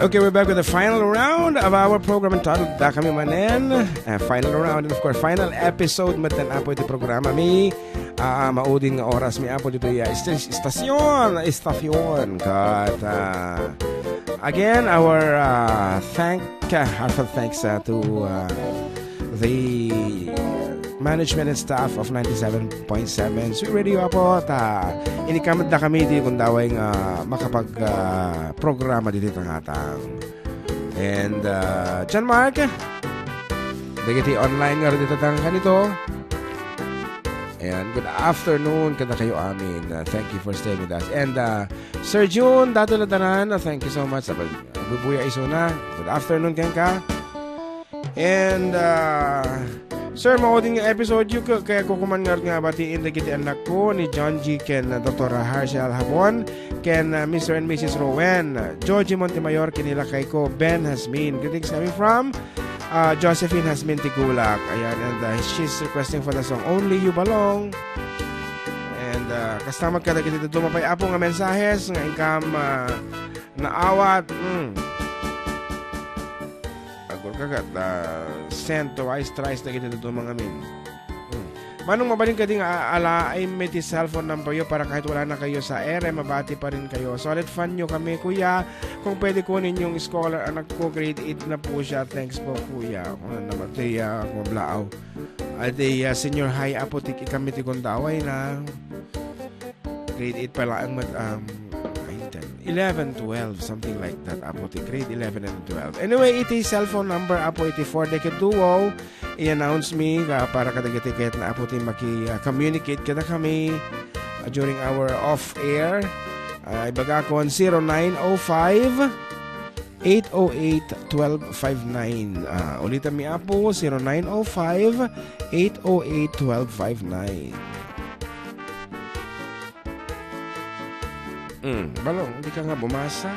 Okay, we're back with the final round of our program entitled Da Kami Manen. Final round and of course final episode matan apo iti programa mi. Mauding oras mi apo dito ya istasyon kat again our heartfelt thanks to the management and staff of 97.7 Sweet Radio apo inikamad na kami di kung daway nga makapag programa dito tangatang. And John Mark dagiti online nga rin dito tang kanito. And good afternoon kada kayo amin. Thank you for staying with us. And Sir June dato na tanan, thank you so much. Bubuya iso na. Good afternoon ka. And Sir, mauding episode yung kaya kukuman nga batiin na kiti anak ko ni John G. ken Dr. Harshel Habon ken Mr. and Mrs. Rowen Georgie Montemayor kinila kay ko Ben Hasmin. Greetings coming from Josephine Hasmin Tigulak. Ayan, and she's requesting for the song Only You Belong. And kasama ka na kiti dumapay apo nga mensahes nga income naawat kagat send twice na kita dito mga amin. Manong mabalin ka ding ala ay may cellphone number yo para kahit wala na kayo sa ere mabati pa rin kayo. Solid fan nyo kami kuya. Kung pwede kunin yung scholar anak ko grade 8 na po siya. Thanks po kuya. Kung namatay kumablaaw. Ade senior high apo tiki kami tikong daway na grade 8 pala ang 11, 12, something like that. Apo ti grade 11 and 12. Anyway, iti cellphone number apo iti 4-decade duo. I-announce me para kadagitiket na apo ti maki-communicate kada kami during our off-air. Ibaga ko 0905 808-1259. Ulitan mi apo 0905 808-1259. Balong, hindi ka nga bumasa.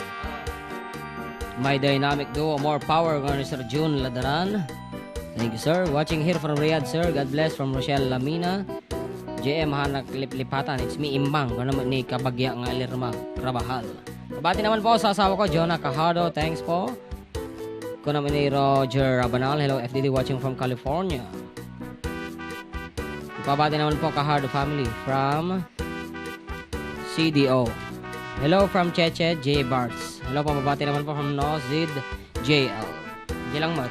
My dynamic duo, more power ng Sir June Ladaran. Thank you, sir. Watching here from Riyadh, sir. God bless from Rochelle Lamina. JM Hanak Liplipatan. It's me, Imbang. Kung naman ni Kabagya nga Lirma Krabahal. Kabati naman po sa asawa ko, Jonah Cajado. Thanks po. Kung naman ni Roger Rabanal. Hello, FDD watching from California. Kabati naman po Cajado family from CDO. Hello from Cheche J. Barts. Hello po, mabati naman po from Nozid JL. Hindi lang mat.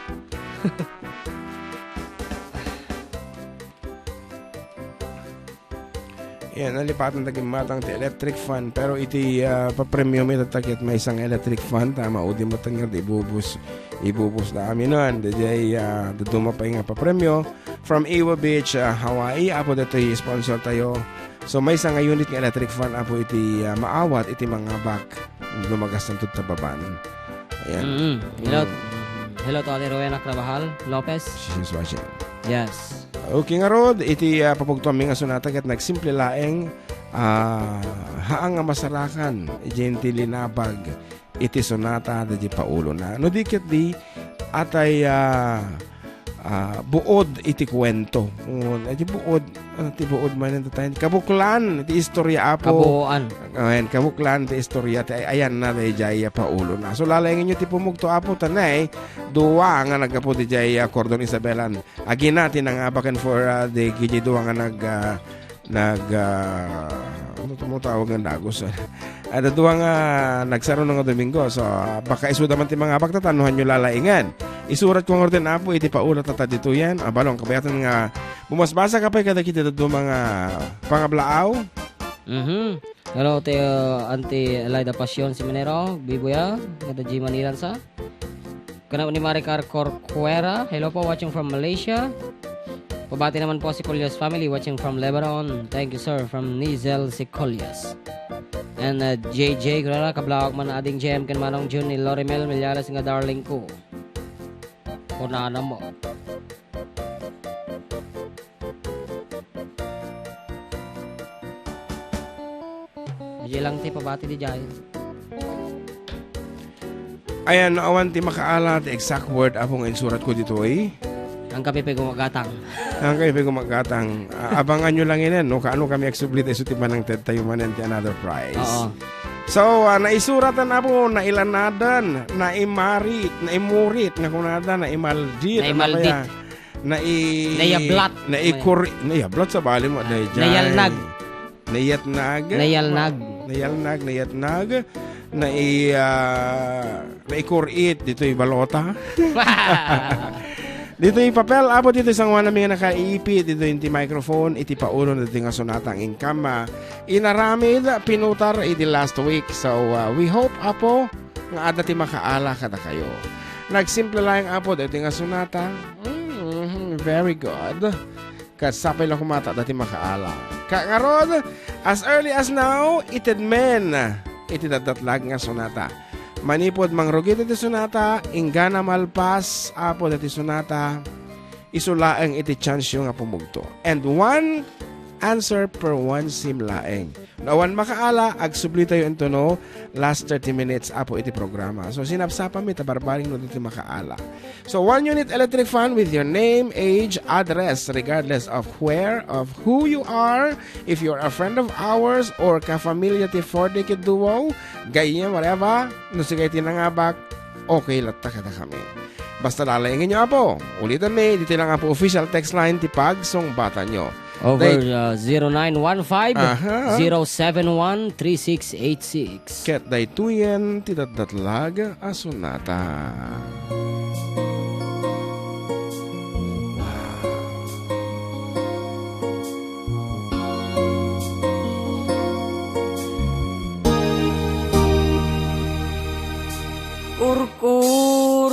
Yan, nalipatan taging matang ti electric fan. Pero iti pa-premium ito takit may isang electric fan. Tama, o di mo tangyar, ibubus na amin nun. Dajay, dudumapay nga pa-premium. From Iwa Beach, Hawaii. Apo dito sponsor tayo. So may isang unit ng electric fan apo iti maawat iti mga bak lumagas ng tutababan. Ayan. Hello to Ate Rowena Crabahal Lopez. She's watching. Yes. Okay nga rod, iti papugtuan mi nga sunata kat nagsimple laeng haang nga masarakan iti linabag iti sonata da di paulo na. No dikit di atay buod iti kwento. Iti buod man ito tayo. Kabuklan, iti istorya apo. Kabuuan. Kabuklan, iti istorya. Ayan na, iti jaya paulo na. So, lalayangin nyo, iti pumugto apo tanay. Duwa nga nagkapo, iti jaya Cordon Isabelan. Agi natin ang abakan for the kiji duwa nga ano tumutawag ng dagos. At duwa nga nagsaro ng Domingo. So, baka isuda man ti mga abak tatanuhan nyo lalaingan. Isurat ko ng orden apo, iti paulat at dito yan. Balong, kabayatan nga, bumasbasa ka pa kada kita dito mga pangablaaw. Hello, te Auntie Elida Pasyon Simenero, Bibuya, kada G Manilan sa. Kana ni Maricar Corcuera, hello po, watching from Malaysia. Pabati naman po si Colias family, watching from Lebanon. Thank you, sir, from Nizel Sicolias. And JJ, kulala, kablawag man ading JM, kan manong June ni Lorimel Milyares nga darling ko. Kunana mo. Hindi lang ti pabati di Jai. Ayan, awan ti makaala, the exact word apong insurat ko dito eh. Ang kape gumagatang. Ang kayo magatang. Abangan nyo lang yun, no? Kaano kami aksublit, iso ti manang ted tayo manan ti another prize. Oo. So, naisuratan na po, nailanadan, naimarit, naimurit, nga kunada, naimaldit. Naimaldit. Naiyablat. Naiyablat sa bali mo. Nayalnag. Nayatnag. Nayatnag. Naikurit. Dito yung balota. Dito yung papel, apo dito isang wala namin nakaiipit, dito yung microphone, iti paulo na dito nga sonatang income. Inaramid, pinutar, iti last week. So, we hope, apo, nga ada ti makaala kada kayo. Nagsimple lang, apo, dito nga sonata. Very good. Kasapay lang kumata, dati makaala. Kangarod, as early as now, ited men, iti dadatlag nga sonata. Manipod mangrugit iti sonata, ingana malpas, apo dati sonata, isulaeng iti chance yung nga pumugto. And one answer per one simlaeng. Nawan makaala, agsubli tayo ito no, last 30 minutes apo iti programa. So sinapsapa mi, tabarbaring no dito makaala. So 1 unit electric fan with your name, age, address, regardless of where, of who you are, if you're a friend of ours, or ka-familia ti 4-decade duo, ganyan, whatever, no sige tinangabak, okay latta kada kami. Basta lalayangin nyo apo. Ulitan may, dito lang apo official text line ti Pagsong Bata nyo. Over 0915-071-3686. Ket daytoyen ti datdatlag a sonata.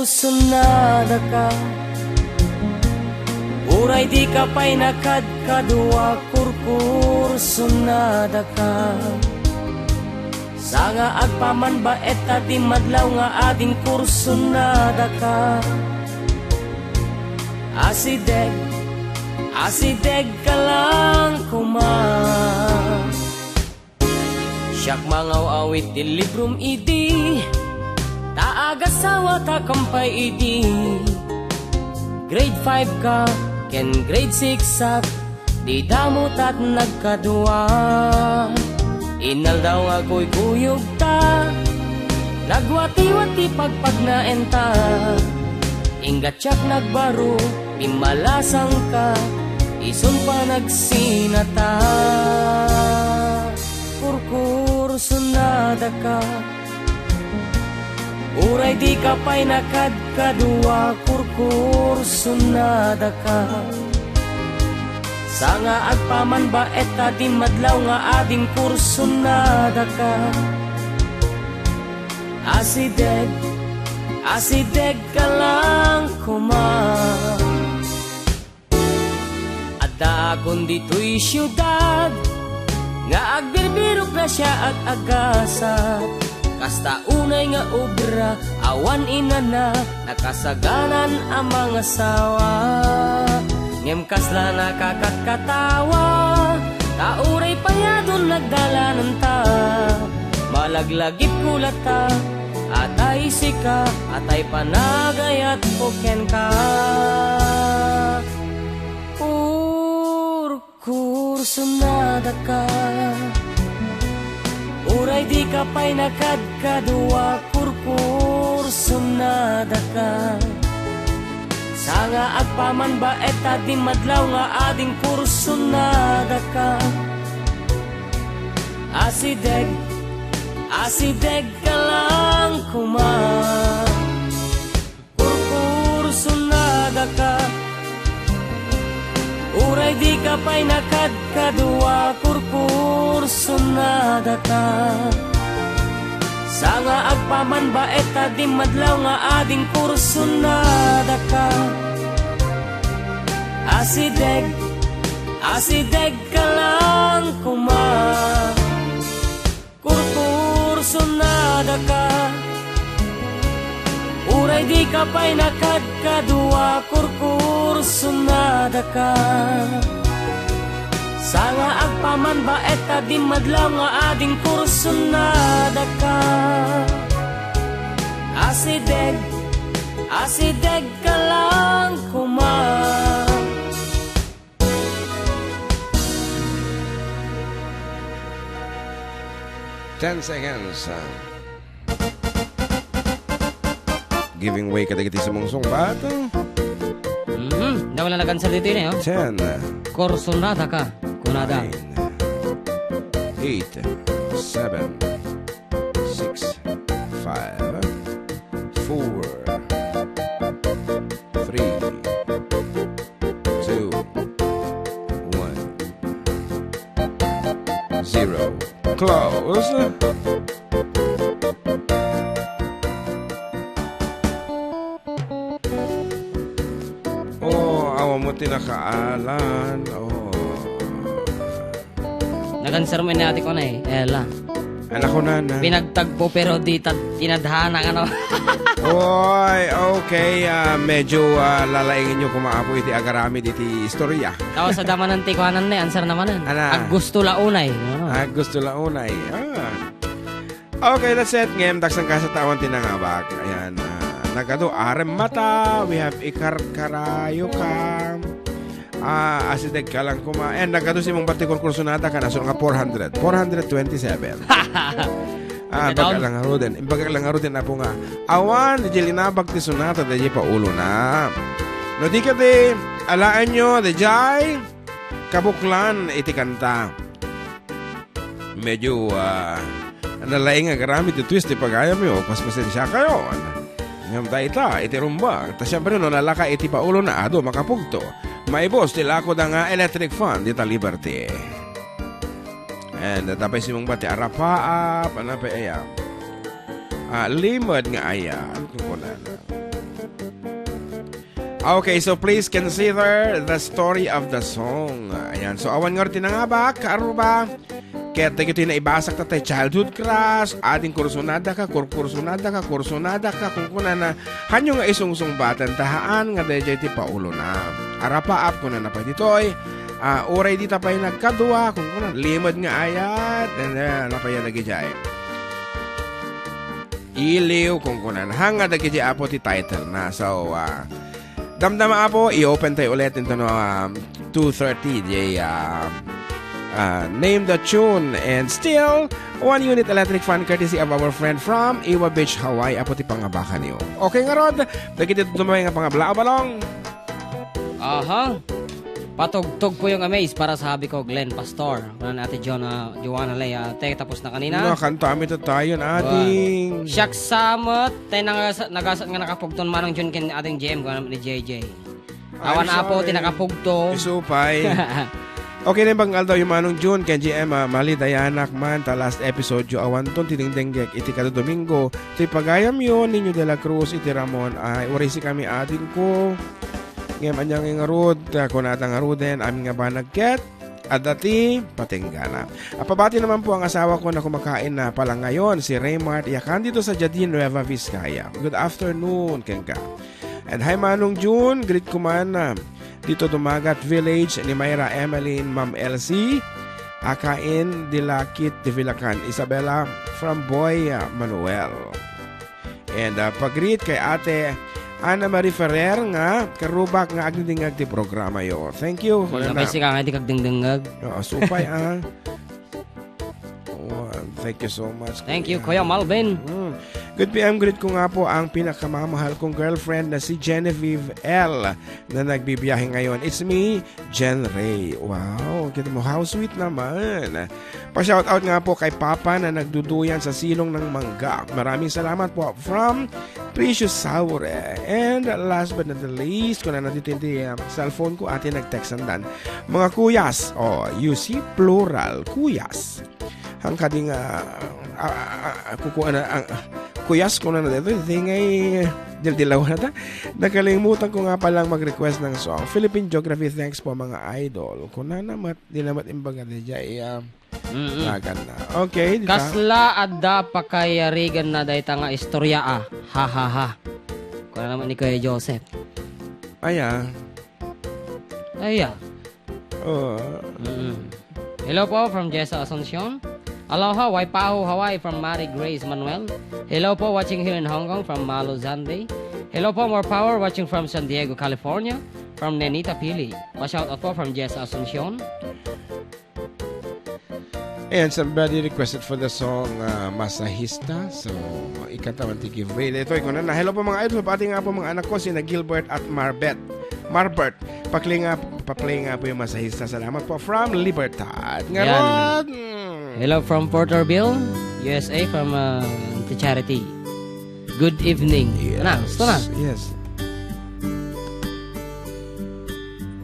Sunada ka, uray di ka pa'y nakadkadwa, kurkur sunada ka. Sanga agpaman ba eta di madlaw nga ading kursunada ka. Asideg ka lang kuma. Siyak mangaw awit di librum idi, taagasawa ta kampay idi. Grade 5 ka, ken grade 6 at di damot at nagkadua. Inal daw ako'y kuyog ta, nagwati-wati pagpag naen ta. Ingat siyak nagbaro, di malasang ka, ison pa nagsinata. Kurkur sunada ka, uray di ka pa'y nakadkadua, kurkur sunada ka. Sanga agpaman ba eta di madlaw nga ading kursunada ka. Asideg ka lang kuma. Adda akong dito'y siyudad, nga agbirbirok na siya at agasat. Kasta unay nga obra, awan inana, nakasaganan ang mga sawa. Ngem kasla nakakatkatawa, tauray payadon nagdalanan ta. Malaglagip kulata, atay sika, atay panagayat poken ka. Kurkur sunada ka, uray di ka pa'y nakadkadua, kurkur sunada ka. Sanga agpaman ba eta di madlaw nga ading kursunada ka. Asideg ka lang kuma. Kurkur sunada ka, uray di ka pa'y nakadkadua, kurkur sunada ka. Sanga agpaman ba eta di madlaw nga ading kursunada ka. Asideg ka lang kuma. Kurkur sunada ka, uray di ka pa'y nakadkadua, kurkur sunada ka. Sanga agpaman ba eta di madlaw nga ading kursunada ka. Asideg asideg ka lang kuma. 10 seconds. Giving way kadagiti sa mong sungbat. Wala na cancel dito yun 10, Corsonada ka. Kunada. 9, 8, 7, 6, 5, 4, 3, 2, 1, 0. Close. Awa mo tinakaalan. Nag-answer mo na ate ko na Ella. Anak ko na. Pinagtagpo pero di tinadhana ka na. Oy, okay. Medyo lalaingin nyo kumaapo iti agarami iti istorya. Tapos sa daman ng tikuanan na answer naman Ana. Gusto launay. Gusto launay. Okay, that's it. Ngayon, daksang kasatawan tinangabak. Ayan. Nagado, arem mata. We have ikarkarayo ka. Asideg ka lang kuma. And nagado si mong batikon kursunada ka na. So nga 400. 427. Baga lang haruden. Baga lang haruden na po nga. Awan, di linabag ti sunata. Di pa ulo na. No di ka di, alaan nyo, di jay, kabuklan iti kanta. Medyo, nalaing nga karami ti twist ti pagayam yo. Pasensya kayo. Ngam da ita, iti rumba. Ta siyempre no, nalaka iti pa ulo na ado, makapugto. Maibos, tila ako da nga electric fan, dita Liberty. And tapay si mong bati, arapaap, pa aya. Limod nga aya. Okay, so please consider the story of the song. Ayan, so awan nga rin nga ba, karuba? Kaya tayo ito na ibasak na tayo, childhood crush, ating kursunada ka, kung kuna na, hanyo nga isungsung batan, tahaan nga dahil iti paulo na. Arapaap ko na napay ditoy, uray di tapay nagkadua, kung kuna, limod nga ayat, napay lagi jay. Iliw, kung kuna, hanga dagi jay apo ti title na, so, damdama apo, i-open tayo ulit into 2:30 jay, name the tune, and still 1 unit electric fan courtesy of our friend from Iwa Beach, Hawaii. Apo ti pangabakan niyo. Okay nga rod, dagiti dumay nga pangabla balong. Aha. Patugtog po yung amaze para sa habi ko, Glenn Pastor. Wala natin Joanna Leia. Tapos na kanina. Kanta kami to tayo na ating. Siyak samot. Tayo nagasat nga nakapugton manong Jun kin ating GM ko ni JJ. Awan apo, tinakapugto. Isupay. Okay na bang daw yung manong June kay GM mali dayanak man ta last episode yo awan ton tiningdenggek iti kada Domingo ti pagayam yon ninyo de la Cruz iti Ramon ay orisi kami atin ko ngem anyang nga rod kun atang aruden amin nga ba nagket at dati patinggana. Apabati naman po ang asawa ko na kumakain na pala ngayon si Raymart Yakan dito sa Jardin Nueva Vizcaya. Good afternoon kenka. And hi manong June, greet ko man dito Dumagat Village ni Mayra Emeline, Ma'am LC, Akain Dilakit Divilacan, Isabella from Boy Manuel. And pag-greet kay ate Ana Marie Ferrer nga karubak nga agdingag ti programa yo. Thank you. Sabay si ka nga di kagdingdingag. Supay thank you so much. Thank you Kuya Malvin. Good PM, greet ko nga po ang pinakamamahal kong girlfriend na si Genevieve L na nagbibiyahe ngayon. It's me, Jen Ray. Wow, kita mo, how sweet naman. Pa-shoutout nga po kay Papa na nagduduyan sa silong ng mangga. Maraming salamat po from Precious Saure. And last but not the least, kung na nandito yung cellphone ko, atin nag-textandan. Mga kuyas, UC plural, kuyas. Ang kading kukuha na kuyas ko na dito ngay dildilaw na ta. Nakalimutan ko nga palang mag-request ng song Philippine Geography. Thanks po mga idol. Kung na namat dinamat imbaga dija lagan na. Okay, kasla adda pa kay Regan na dayta nga istorya ha ha ha. Kung na naman ni Kuya Joseph. Aya. Hello po from Jessa Asuncion. Aloha, Waipahu, Hawaii from Mary Grace Manuel. Hello po, watching here in Hong Kong from Malo Zande. Hello po, more power. Watching from San Diego, California. From Nenita Pili. Pa-shout out po from Jess Asuncion. And somebody requested for the song Masahista. So, ikanta man giveaway. Ito, ikaw na. Hello po mga idol. Pati nga po mga anak ko, sina Gilbert at Marbert. Pa-play nga po yung Masahista. Salamat po from Libertad. Ngayon. Hello from Porterville, USA from the charity. Good evening. Yes. Gusto na. Yes.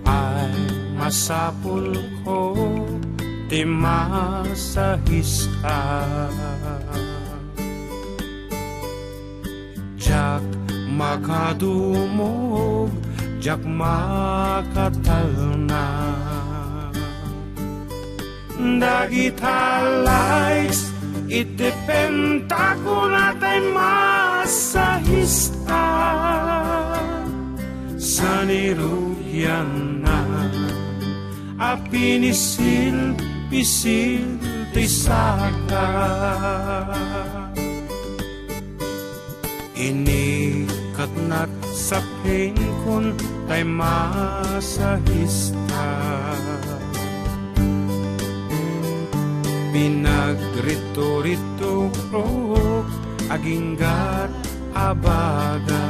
Ay masapul ko ti masahista jak makadumog jak makatalna dagita likes itipenta ko natay masahista sa niruyan na apinisil pisil tisaka inikat nat sa pingkon tay masahista pinagrito-rito aginggat abaga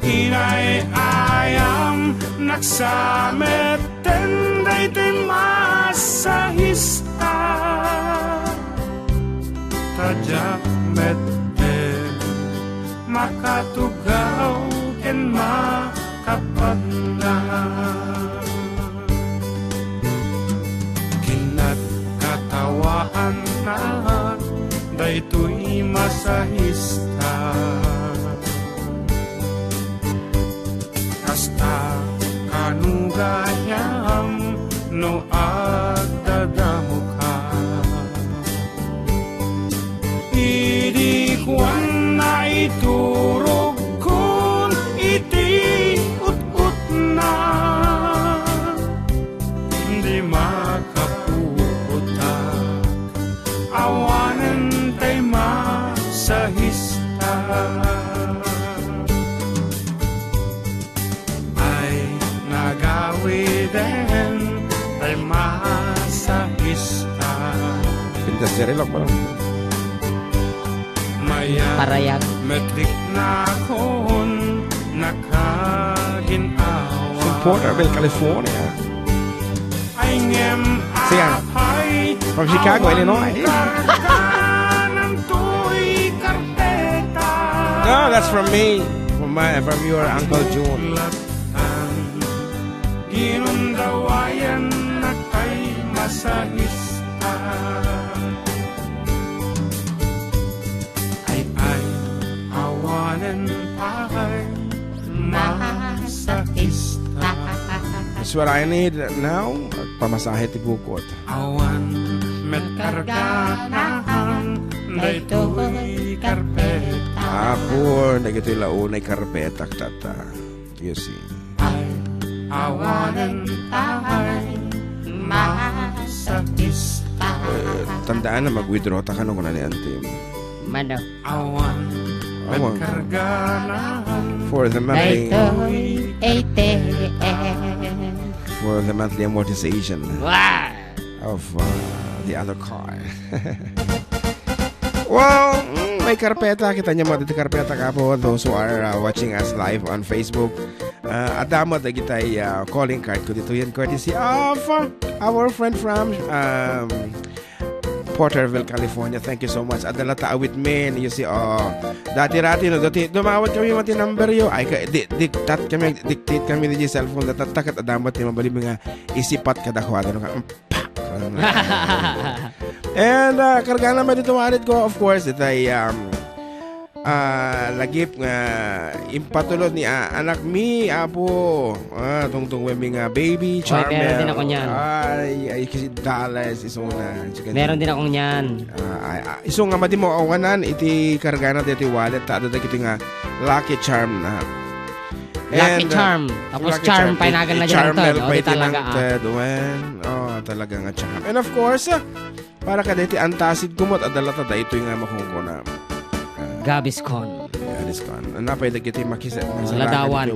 inay ayam naksamet tenday ten masahista tajak mette makatugaw ken makapagna kinagkatawaan na daytoy masahista kasta kanugayam no agdadamo ka idikwan na iturog kun iti ut-ut na hindi makaputak awanan tay masahista nagawiden tay masahista Pintas Jerilok pa lang. maya Parayag. metrik na kon nakaginawa From Porterville, California. ay ngem Siya. apay From Chicago, Illinois. ng tuy karpeta No, that's from me. From your Uncle June. Ginundawayan na kay masahista ay awanan ay masahista That's what I need now. Pamasahe ti bukod. awan met karganahan daytoy karpeta Apo, nagito'y launay karpetak tata. You see. awanan ay masahista Tandaan na mag-withdraw ta ka nung kuna ni Antim. Mano. awan Awan. karganahan For the monthly Daytoy amortization Wow. of the other car. Well, may karpeta. Kita niyo mga dito karpeta ka po. Those who are watching us live on Facebook. Adamot na kita'y calling card ko dito. Yan courtesy of our friend from Porterville, California. Thank you so much. Adala taawit men. You see, dati-rati no. Dumawat kami mati number yo. Ay, dictate kami di cellphone. Datatak at adamot ni mabali mga isipat kadakwado. And karga naman dito walit ko, of course, ito ay lagip nga impatulod ni anak mi apo tungtung wemi nga baby Charmel. meron din ako niyan. Ay kasi Dallas isuna. Meron din akong yan. Iso nga madi mo awanan iti karga na dito wallet ta dito kiti nga Lucky Charm na. Lucky Charm. Tapos Lucky Charm pa inagan na dyan ito. Charmel O, pa di talaga. talaga nga charm. And of course, para ka dito antasid kumot adalata da ito yung nga makungko na Gaviscon. business ko. Napay dagiti makisa. Ladawan.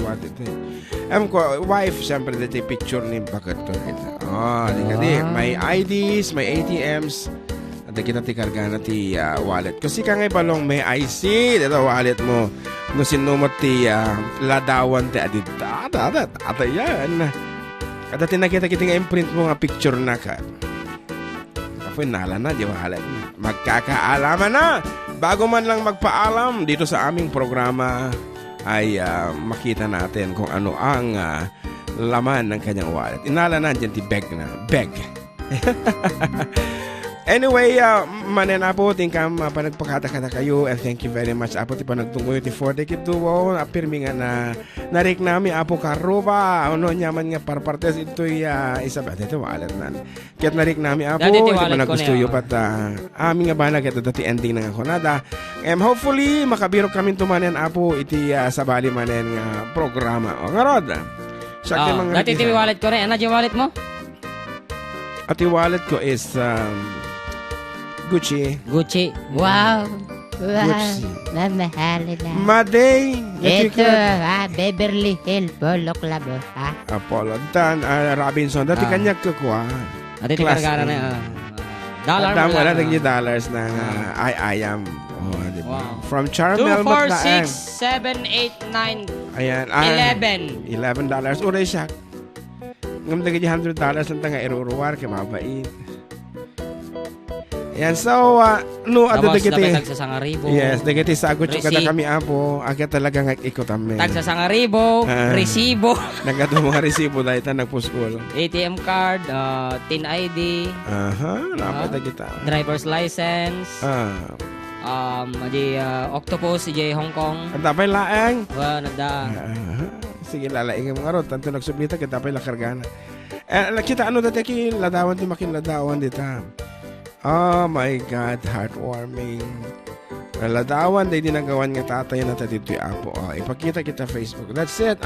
Ko, wife, siyempre dati picture ni Bakat ko. Di ka di. May IDs, may ATMs. At kita ti karga na ti wallet. Kasi ka ngay palong may IC. Dito wallet mo. Kung sinumot ti ladawan ti adita. Ata yan. At dati nakita kita nga imprint mo nga picture na ka. Apoy nala na, di wallet na. Magkakaalaman na. Bago man lang magpaalam dito sa aming programa ay makita natin kung ano ang laman ng kanyang wallet. Inala na dyan ti bag na. Bag. Anyway, manen apo, tingkam panagpakata-kata kayo and thank you very much apo ti panagtunggoy ti for the kituwo apirmi nga na narik nami apo karuba ano nyaman nga parpartes ito'y isa ba dito wallet nan kaya narik nami apo ito panagustuyo pat aming nga banag ito dati ending ng akonada hopefully makabiro kami tumanen apo iti sabali manen nga programa o nga rod dati ti wallet ko rin ano di wallet mo? At yung wallet ko is Gucci. Wow. Gucci. Mamahali na. Maday. Ito, Beverly Hills Polo Club. Apollo. Dan, Robinson. Dati kanya kukuha. Dati ti kargara na dollar. Adam, wala naging dollars na I am. Oh, diba? Wow. From Charmel, 2, 4, 6, 7, 8, 9, ayan. 11. $11. Uray siya. Ngam dagiti $100 lang tanga iruruwar kay mabait. Yan so no tapos dagiti dapat tagsasangaribo. Yes, dagiti sagot yung kada Receipt. kami apo aga talaga nga ikot amin. Tagsasangaribo, resibo, Nagato mga resibo dahil ta nagpuskol. ATM card, TIN ID, Aha, napad kita. driver's license, octopus, CJ Hong Kong. At tapay laeng. Nagda. Sige lalaing mga rod tanto nagsublita kita tapay lakargana. Kita ano dati ki ladawan ti makin ladawan dita. Oh my God, heartwarming. Ladawan day dinagawan nga tatay na dito yung apo. Ipakita kita Facebook. That's it.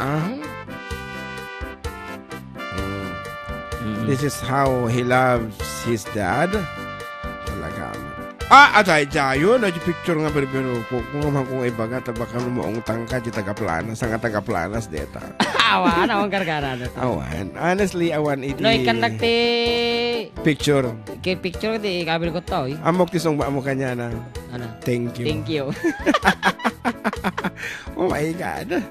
This is how he loves his dad. Talaga. Atay jayo na picture nga pero kung ibaga tabaka mo ang tangka di taga-planas ang taga-planas deta. Awan ang kargara na. Awan. Honestly, awan iti. No ikan nagti picture. kay picture di kabil ko tao. Amok ti song mo kanya na. Ano? Thank you. Thank you. Oh my God.